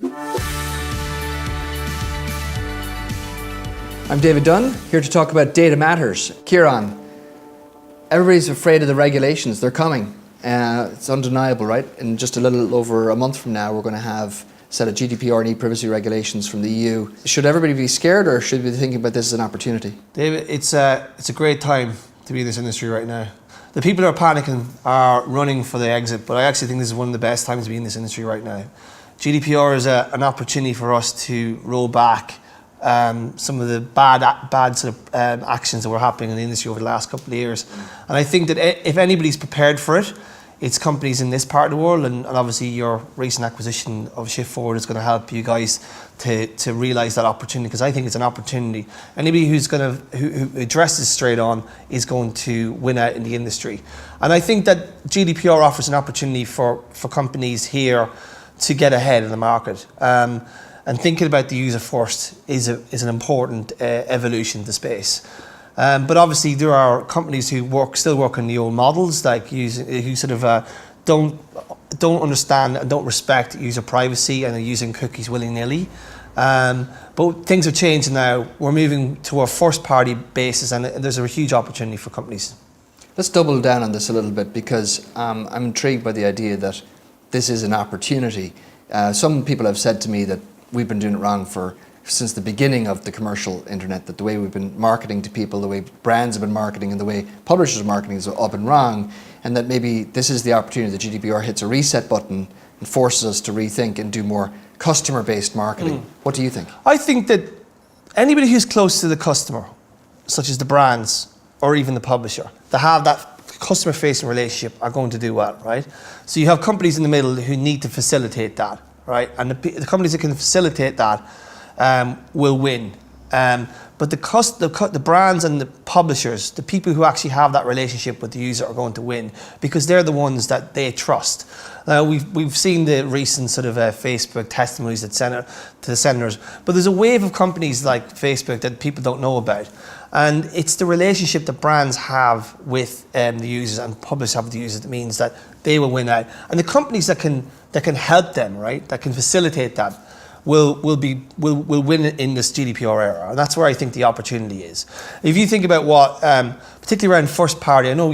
I'm David Dunne, here to talk about data matters. Ciaran, everybody's afraid of the regulations. They're coming. It's undeniable, right? In just a little over a month from now, we're going to have a set of GDPR and e-privacy regulations from the EU. Should everybody be scared, or should we be thinking about this as an opportunity? David, it's a great time to be in this industry right now. The people who are panicking are running for the exit, but I actually think this is one of the best times to be in this industry right now. GDPR is an opportunity for us to roll back some of the bad sort of actions that were happening in the industry over the last couple of years. And I think that if anybody's prepared for it, it's companies in this part of the world, and obviously your recent acquisition of Shift4ward is going to help you guys to realise that opportunity, because I think it's an opportunity. Anybody who addresses straight on is going to win out in the industry. And I think that GDPR offers an opportunity for companies here to get ahead in the market. And thinking about the user first is an important evolution in the space. But obviously there are companies who still work on the old models, like who sort of don't understand and don't respect user privacy and are using cookies willy-nilly. But things have changed now. We're moving to a first-party basis, and there's a huge opportunity for companies. Let's double down on this a little bit, because I'm intrigued by the idea that this is an opportunity. Some people have said to me that we've been doing it wrong since the beginning of the commercial internet, that the way we've been marketing to people, the way brands have been marketing and the way publishers are marketing has all been wrong, and that maybe this is the opportunity that GDPR hits a reset button and forces us to rethink and do more customer-based marketing. What do you think? I think that anybody who's close to the customer, such as the brands or even the publisher, that have that customer-facing relationship are going to do well, right? So you have companies in the middle who need to facilitate that, right? And the companies that can facilitate that will win. But the brands and the publishers, the people who actually have that relationship with the user, are going to win, because they're the ones that they trust. We've seen the recent sort of Facebook testimonies to the senators, but there's a wave of companies like Facebook that people don't know about. And it's the relationship that brands have with the users and publishers have with the users that means that they will win out. And the companies that can help them, right, that can facilitate that, will win in this GDPR era, and that's where I think the opportunity is. If you think about what, particularly around first party, I know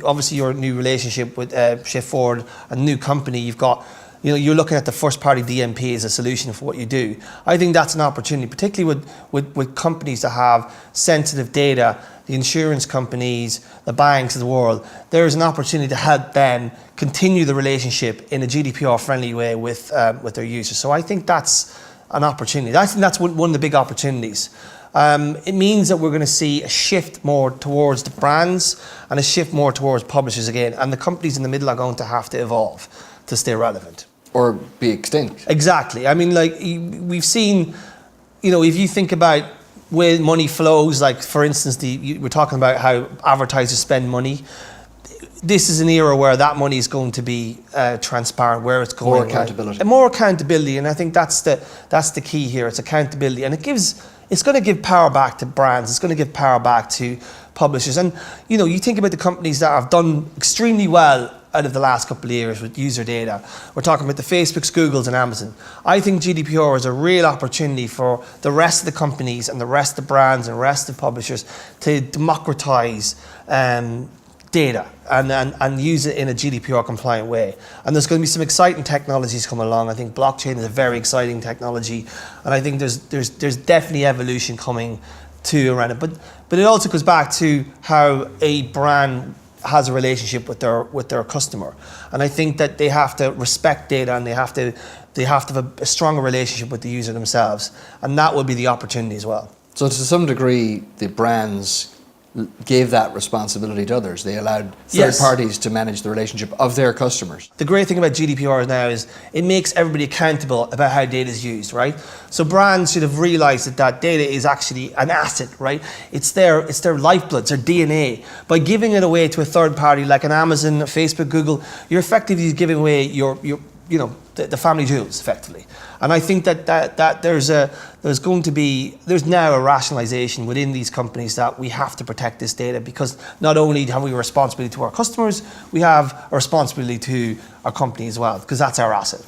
obviously your new relationship with Shift4ward, a new company, you're looking at the first party DMP as a solution for what you do. I think that's an opportunity, particularly with companies that have sensitive data, the insurance companies, the banks of the world. There is an opportunity to help them continue the relationship in a GDPR friendly way with their users. So I think that's an opportunity. I think that's one of the big opportunities. It means that we're going to see a shift more towards the brands and a shift more towards publishers again, and the companies in the middle are going to have to evolve to stay relevant. Or be extinct. Exactly. I mean, like, we've seen, if you think about where money flows, like, for instance, we're talking about how advertisers spend money. This is an era where that money is going to be transparent, where it's going. More accountability. Right? More accountability, and I think that's the key here. It's accountability, and it's going to give power back to brands. It's going to give power back to publishers. And you think about the companies that have done extremely well out of the last couple of years with user data. We're talking about the Facebooks, Googles, and Amazon. I think GDPR is a real opportunity for the rest of the companies and the rest of the brands and the rest of the publishers to democratize data and use it in a GDPR compliant way. And there's going to be some exciting technologies coming along. I think blockchain is a very exciting technology, and I think there's definitely evolution coming to around it. But it also goes back to how a brand has a relationship with their customer, and I think that they have to respect data, and they have to have a stronger relationship with the user themselves, and that will be the opportunity as well. So to some degree, the brands gave that responsibility to others. They allowed third parties to manage the relationship of their customers. The great thing about GDPR now is it makes everybody accountable about how data is used, right? So brands should have realized that data is actually an asset, right? It's their lifeblood, it's their DNA. By giving it away to a third party like an Amazon, Facebook, Google, you're effectively giving away your the family jewels, effectively. And I think that there's now a rationalization within these companies that we have to protect this data, because not only have we a responsibility to our customers, we have a responsibility to our company as well, because that's our asset.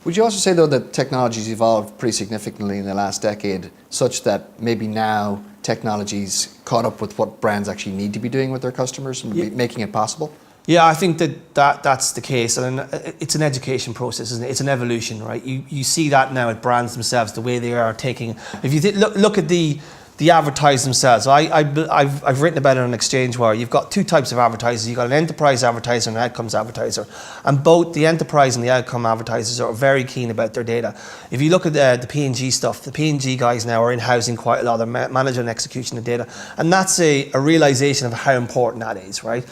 Would you also say, though, that technology's evolved pretty significantly in the last decade, such that maybe now technology's caught up with what brands actually need to be doing with their customers and making it possible? Yeah, I think that's the case, and it's an education process, isn't it? It's an evolution, right? You see that now at brands themselves, the way they are taking. If you look at the advertisers themselves, I've written about it on ExchangeWire. You've got two types of advertisers. You've got an enterprise advertiser and an outcomes advertiser, and both the enterprise and the outcome advertisers are very keen about their data. If you look at the P&G stuff, the P&G guys now are in-housing quite a lot. They're managing and execution of data, and that's a realization of how important that is, right?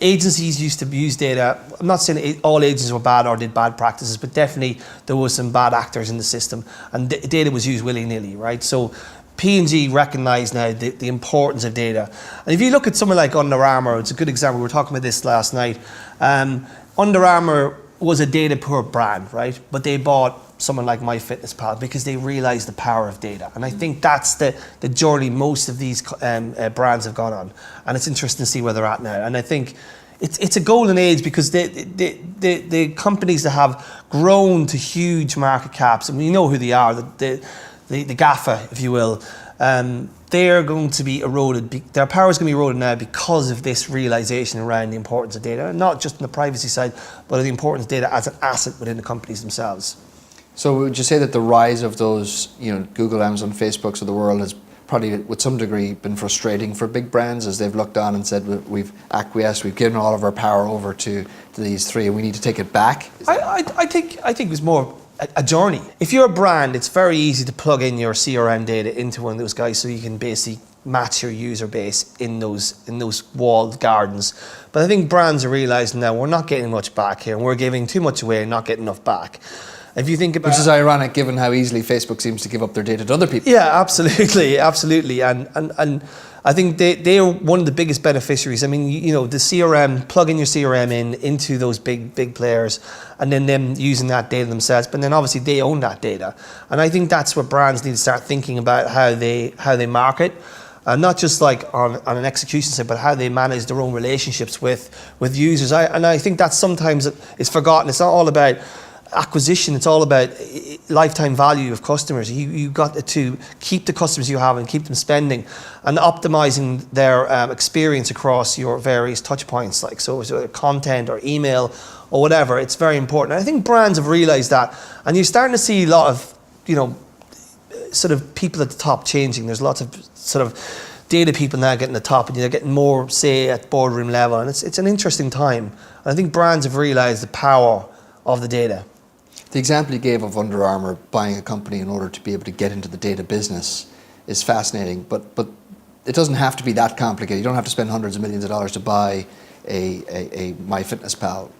Agencies used to use data. I'm not saying all agencies were bad or did bad practices, but definitely there was some bad actors in the system, and data was used willy-nilly, right? So P&G recognise now the importance of data. And if you look at someone like Under Armour, it's a good example. We were talking about this last night. Under Armour was a data poor brand, right? But they bought someone like MyFitnessPal because they realised the power of data. And I think that's the journey most of these brands have gone on. And it's interesting to see where they're at now. And I think it's a golden age because the companies that have grown to huge market caps, and we know who they are, the GAFA, if you will, they're going to be eroded. Their power is going to be eroded now because of this realization around the importance of data, not just on the privacy side, but the importance of data as an asset within the companies themselves. So would you say that the rise of those, Google, Amazon, Facebooks of the world has probably, with some degree, been frustrating for big brands as they've looked on and said, we've acquiesced, we've given all of our power over to these three, and we need to take it back? I think it was more a journey. If you're a brand, it's very easy to plug in your CRM data into one of those guys so you can basically match your user base in those walled gardens. But I think brands are realizing now we're not getting much back here, and we're giving too much away and not getting enough back. If you think about, which is ironic given how easily Facebook seems to give up their data to other people. Yeah, absolutely. And I think they are one of the biggest beneficiaries. I mean, the CRM, plugging your CRM into those big players, and then them using that data themselves. But then obviously they own that data, and I think that's what brands need to start thinking about, how they market, not just like on an execution side, but how they manage their own relationships with users. I think that sometimes it's forgotten. It's not all about acquisition, it's all about lifetime value of customers. You got to keep the customers you have and keep them spending, and optimizing their experience across your various touch points, like so content or email or whatever. It's very important. And I think brands have realized that, and you're starting to see a lot of sort of people at the top changing. There's lots of sort of data people now getting the top, and they're getting more say at boardroom level, and it's an interesting time. And I think brands have realized the power of the data. The example you gave of Under Armour buying a company in order to be able to get into the data business is fascinating, but it doesn't have to be that complicated. You don't have to spend hundreds of millions of dollars to buy a MyFitnessPal.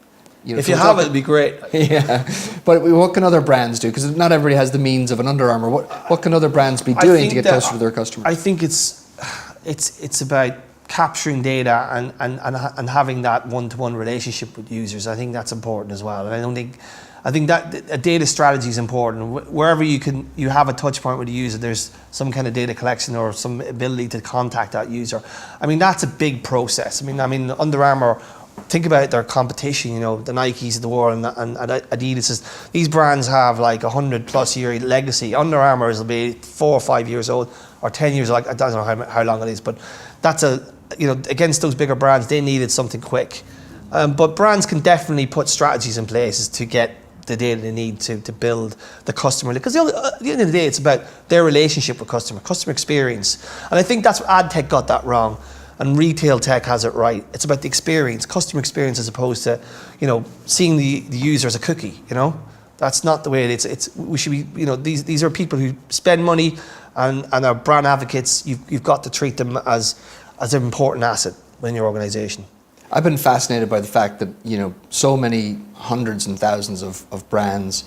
If you have it, it'd be great. Yeah, but what can other brands do? Because not everybody has the means of an Under Armour. What can other brands be doing to get closer to their customers? I think it's about capturing data and having that one-to-one relationship with users. I think that's important as well. And I think that a data strategy is important. Wherever you have a touch point with a user, there's some kind of data collection or some ability to contact that user. I mean, that's a big process. I mean, Under Armour, think about their competition, the Nikes of the world and Adidas. These brands have like 100+ year legacy. Under Armour will be 4 or 5 years old or 10 years old. I don't know how long it is, but that's against those bigger brands, they needed something quick. But brands can definitely put strategies in place to get the data they need to build the customer. Because at the end of the day, it's about their relationship with customer experience. And I think that's what ad tech got that wrong, and retail tech has it right. It's about the experience, customer experience, as opposed to, seeing the user as a cookie. That's not the way it is. We should be, these are people who spend money and are brand advocates. You've got to treat them as an important asset in your organization. I've been fascinated by the fact that so many hundreds and thousands of brands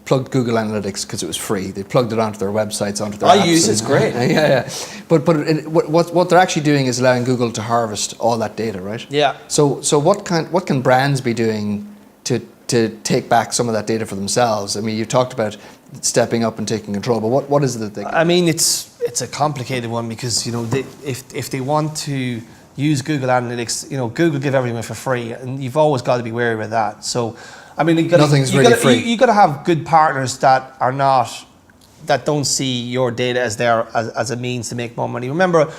plugged Google Analytics because it was free. They plugged it onto their websites, onto their apps. I use it. It's great. Yeah. But what they're actually doing is allowing Google to harvest all that data, right? Yeah. So what can brands be doing to take back some of that data for themselves? I mean, you talked about stepping up and taking control, but what is it that they? I mean, it's a complicated one because if they want to use Google Analytics, Google give everything for free, and you've always got to be wary of that. So I mean, Nothing's really free. You got to have good partners that are not, that don't see your data as there as a means to make more money. Remember,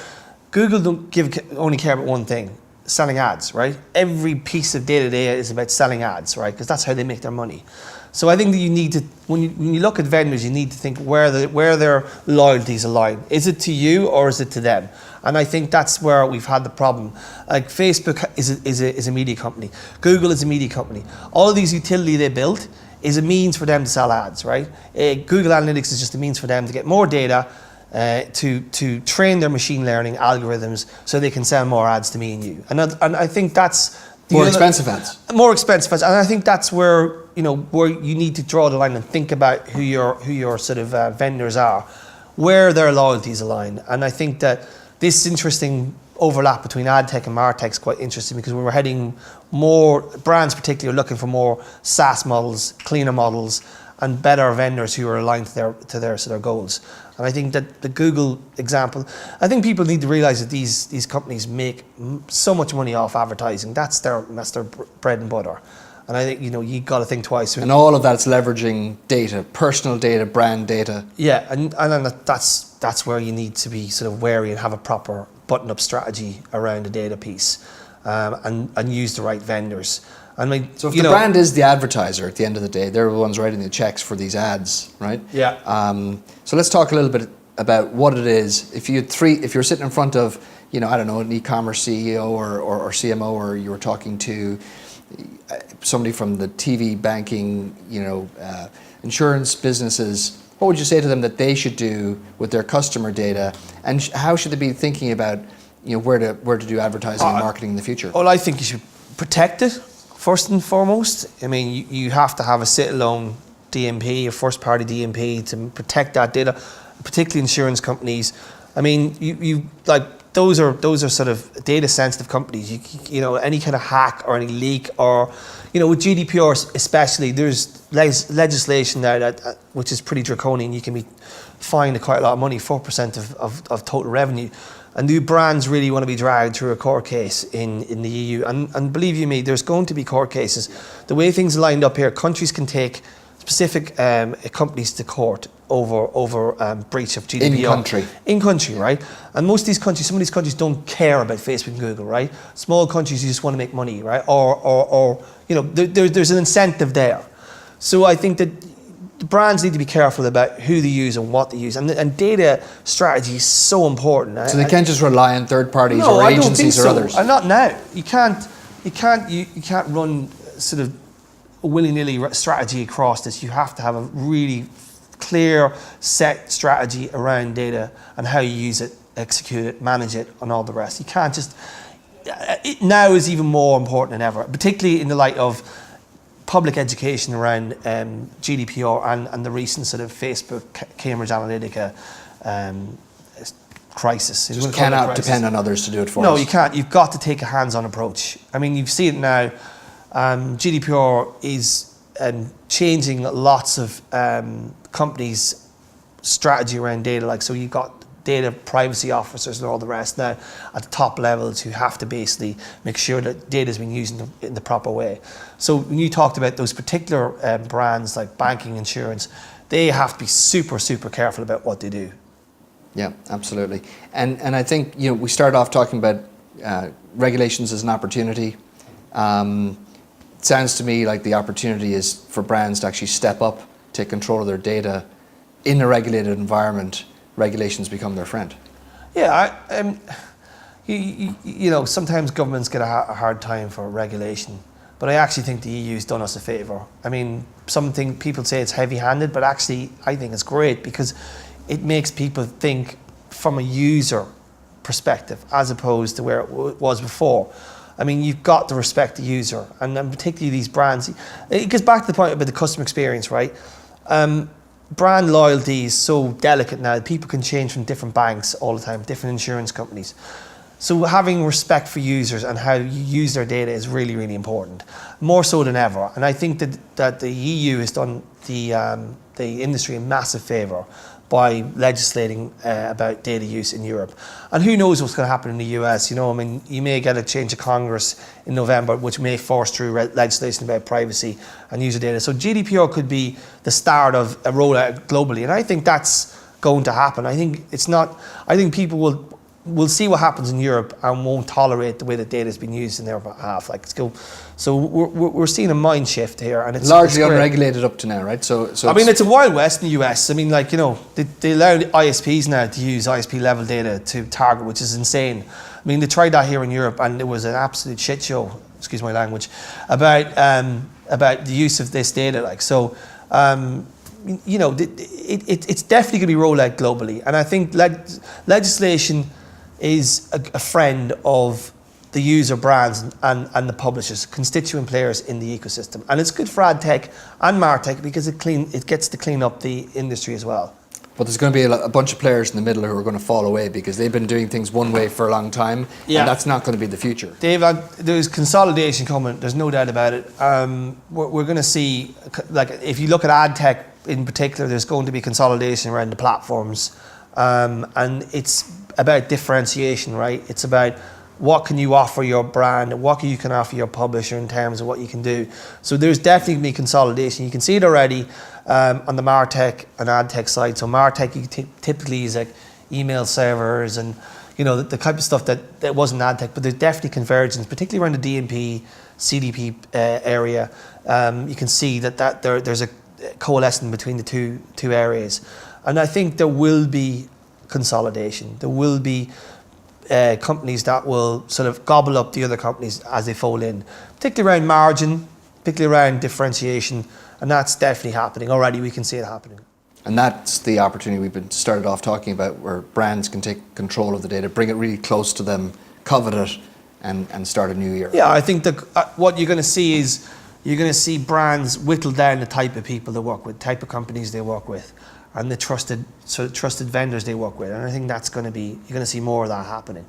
Google don't only care about one thing: selling ads, right? Every piece of data there is about selling ads, right? Because that's how they make their money. So I think that you need to, when you look at vendors, you need to think where their loyalties align. Is it to you or is it to them? And I think that's where we've had the problem. Like Facebook is a media company. Google is a media company. All of these utility they built is a means for them to sell ads, right? Google Analytics is just a means for them to get more data to train their machine learning algorithms so they can sell more ads to me and you. And I think that's more expensive ads. More expensive ads, and I think that's where you need to draw the line and think about who your sort of vendors are, where their loyalties align. And I think that this interesting overlap between ad tech and martech is quite interesting, because we're heading more, brands particularly are looking for more SaaS models, cleaner models, and better vendors who are aligned to their goals. And I think that the Google example, I think people need to realize that these companies make so much money off advertising. That's their bread and butter. And I think you got to think twice. And all of that's leveraging data, personal data, brand data. Yeah, and that's where you need to be sort of wary and have a proper button-up strategy around the data piece, and use the right vendors. I mean, so if the brand is the advertiser at the end of the day, they're the ones writing the checks for these ads, right? Yeah. So let's talk a little bit about what it is. If you're sitting in front of, I don't know, an e-commerce CEO or CMO, or you were talking to somebody from the TV, banking, insurance businesses, what would you say to them that they should do with their customer data, and how should they be thinking about, where to do advertising and marketing in the future? Well, I think you should protect it first and foremost. I mean, you have to have a sit-alone DMP, a first-party DMP, to protect that data, particularly insurance companies. I mean, you like those are sort of data-sensitive companies. Any kind of hack or any leak, or with GDPR especially, there's legislation now that which is pretty draconian. You can be fined quite a lot of money, 4% of total revenue. And do brands really want to be dragged through a court case in the EU? And believe you me, there's going to be court cases. The way things are lined up here, countries can take specific companies to court over breach of GDPR. In country, right? And most of these countries, some of these countries don't care about Facebook and Google, right? Small countries, you just want to make money, right? Or there's an incentive there. So I think that the brands need to be careful about who they use and what they use, and data strategy is so important. So they can't just rely on third parties or agencies or others. Not now. You can't run sort of a willy-nilly strategy across this. You have to have a really clear set strategy around data and how you use it, execute it, manage it, and all the rest. You can't just. It now is even more important than ever, particularly in the light of public education around GDPR and the recent sort of Facebook Cambridge Analytica crisis. You just cannot depend on others to do it for us. No, you can't. You've got to take a hands-on approach. I mean, you've seen it now. GDPR is changing lots of companies' strategy around data. Like, so you've got data privacy officers and all the rest now at the top levels who have to basically make sure that data is being used in the proper way. So when you talked about those particular brands like banking, insurance, they have to be super, super careful about what they do. Yeah, absolutely. And I think we started off talking about regulations as an opportunity. It sounds to me like the opportunity is for brands to actually step up, take control of their data in a regulated environment. Regulations become their friend. Yeah, sometimes governments get a hard time for regulation, but I actually think the EU's done us a favour. I mean, people say it's heavy-handed, but actually I think it's great, because it makes people think from a user perspective as opposed to where it was before. I mean, you've got to respect the user, and then particularly these brands. It gets back to the point about the customer experience, right? Brand loyalty is so delicate now. People can change from different banks all the time, different insurance companies. So having respect for users and how you use their data is really, really important, more so than ever. And I think that the EU has done the industry a massive favour by legislating about data use in Europe. And who knows what's going to happen in the US. You know, I mean, you may get a change of Congress in November, which may force through legislation about privacy and user data. So GDPR could be the start of a rollout globally. And I think that's going to happen. I think people will see what happens in Europe and won't tolerate the way that data has been used in their behalf. So we're seeing a mind shift here, and it's largely unregulated up to now, right? So I mean, it's a wild west in the US. I mean, like, you know, they allow ISPs now to use ISP level data to target, which is insane. I mean, they tried that here in Europe, and it was an absolute shit show. Excuse my language, about the use of this data. You know, it's definitely going to be rolled out globally, and I think legislation is a friend of the user brands and the publishers, constituent players in the ecosystem. And it's good for ad tech and martech because it gets to clean up the industry as well. But there's going to be a bunch of players in the middle who are going to fall away because they've been doing things one way for a long time, and that's not going to be the future. Dave, there's consolidation coming, there's no doubt about it. We're going to see, like, if you look at ad tech in particular, there's going to be consolidation around the platforms, and it's about differentiation, right? It's about what can you offer your brand, what you can offer your publisher in terms of what you can do. So there's definitely going to be consolidation. You can see it already on the martech and ad tech side. So martech, you typically use like email servers and, you know, the type of stuff that wasn't ad tech, but there's definitely convergence, particularly around the DMP, CDP area. You can see that there's a coalescing between the two areas. And I think there will be consolidation. There will be companies that will sort of gobble up the other companies as they fold in, particularly around margin, particularly around differentiation, and that's definitely happening. Already we can see it happening. And that's the opportunity we've been started off talking about, where brands can take control of the data, bring it really close to them, covet it, and start a new era. Yeah, I think that what you're going to see is you're going to see brands whittle down the type of people they work with, type of companies they work with, and the trusted vendors they work with. And I think that's going to be, you're going to see more of that happening.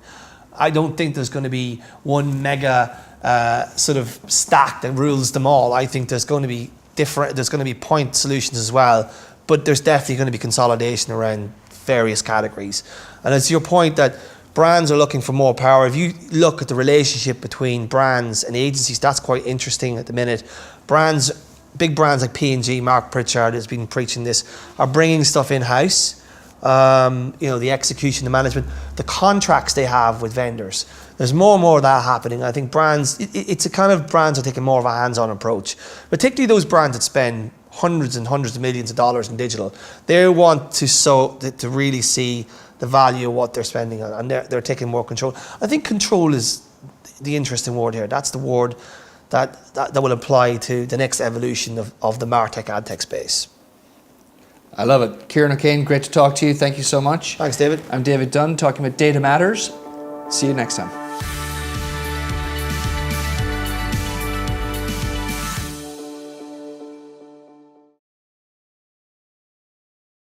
I don't think there's going to be one mega sort of stack that rules them all. I think there's going to be there's going to be point solutions as well, but there's definitely going to be consolidation around various categories. And it's your point that brands are looking for more power. If you look at the relationship between brands and agencies, that's quite interesting at the minute. Big brands like P&G, Mark Pritchard has been preaching this, are bringing stuff in-house. You know, the execution, the management, the contracts they have with vendors. There's more and more of that happening. I think brands, it's a kind of brands are taking more of a hands-on approach, particularly those brands that spend hundreds and hundreds of millions of dollars in digital. They want to really see the value of what they're spending on, and they're taking more control. I think control is the interesting word here. That's the word that will apply to the next evolution of the martech adtech space. I love it. Ciaran O'Kane, great to talk to you. Thank you so much. Thanks, David. I'm David Dunne, talking about Data Matters. See you next time.